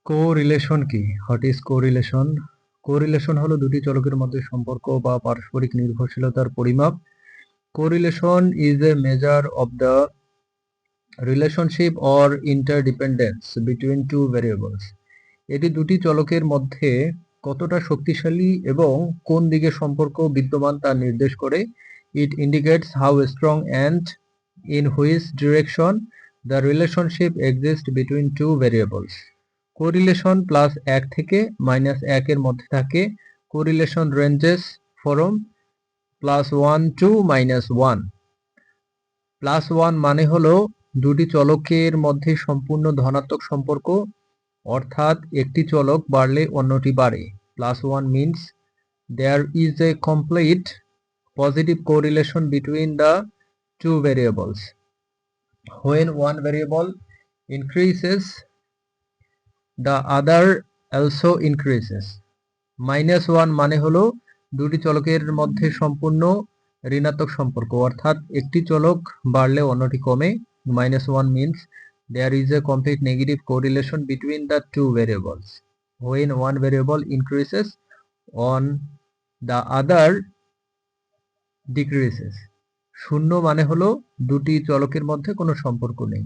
Correlation কি? What is correlation? Correlation হলো দুটি চলকের মধ্যে সম্পর্ক বা পারস্পরিক নির্ভরশীলতার পরিমাপ। Correlation is a measure of the relationship or interdependence between two variables. এটি দুটি চলকের মধ্যে কতটা শক্তিশালী এবং কোন দিকে সম্পর্ক বিদ্যমান তা নির্দেশ করে। It indicates how strong and in which direction the relationship exist between two variables. Correlation plus 1 থেকে -1 এর মধ্যে থাকে। Correlation ranges from +1 two -1। +1 মানে হলো দুটি চলকের মধ্যে সম্পূর্ণ ধনাত্মক সম্পর্ক, অর্থাৎ একটি চলক বাড়লে অন্যটি বাড়ে। +1 means there is a complete positive correlation between the two variables. When one variable increases, the other also increases. -1 মানে হলো দুটি চলকের মধ্যে সম্পূর্ণ ঋণাত্মক সম্পর্ক, অর্থাৎ একটি চলক বাড়লে অন্যটি কমে। -1 means there is a complete negative correlation between the two variables. When one variable increases, on the other decreases. 0 মানে হলো দুটি চলকের মধ্যে কোনো সম্পর্ক নেই।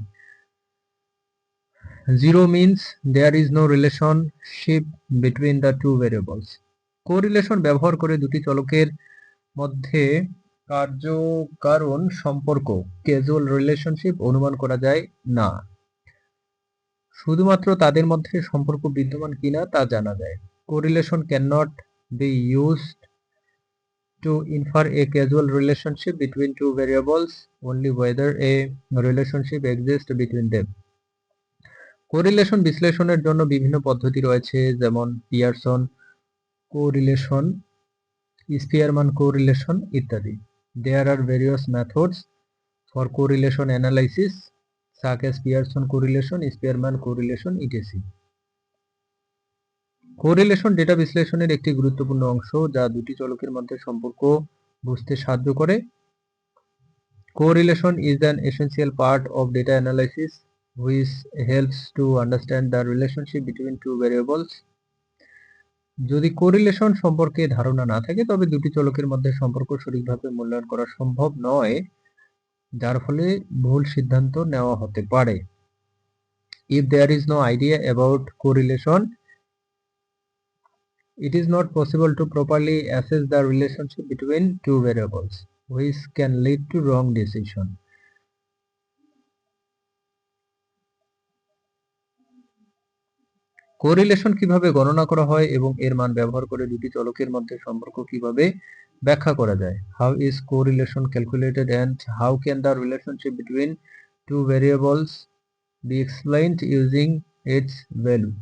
0 means there is no relationship between the two variables. Correlation ব্যবহার করে দুটি চলকের মধ্যে কার্য-কারণ সম্পর্ক ক্যাজুয়াল রিলেশনশিপ অনুমান করা যায় না, শুধুমাত্র তাদের মধ্যে সম্পর্ক বিদ্যমান কিনা তা জানা যায়। Correlation can not be used to infer a causal relationship between two variables, only whether a relationship exists between them. Correlation বিশ্লেষণের জন্য বিভিন্ন পদ্ধতি রয়েছে, যেমন পিয়ারসন কোরিলেশন, স্পিয়ারম্যান কোরিলেশন ইত্যাদি। There are various methods for correlation analysis such as Pearson correlation, Spearman correlation, etc. Correlation data বিশ্লেষণের একটি গুরুত্বপূর্ণ অংশ যা দুটি চলকের মধ্যে সম্পর্ক বুঝতে সাহায্য করে। Correlation is an essential part of data analysis which helps to understand the relationship between two variables. যদি কোরিলেশন সম্পর্কে ধারণা না থাকে তবে দুটি চলকের মধ্যে সম্পর্ক সঠিকভাবে মূল্যায়ন করা সম্ভব নয়, যার ফলে ভুল সিদ্ধান্ত নেওয়া হতে পারে। If there is no idea about correlation, it is not possible to properly assess the relationship between two variables, which can lead to wrong decision. Correlation কিভাবে গণনা করা হয় এবং এর মান ব্যবহার করে দুটি চলকের মধ্যে সম্পর্ক কিভাবে ব্যাখ্যা করা যায়? How is correlation calculated and how can the relationship between two variables be explained using its value?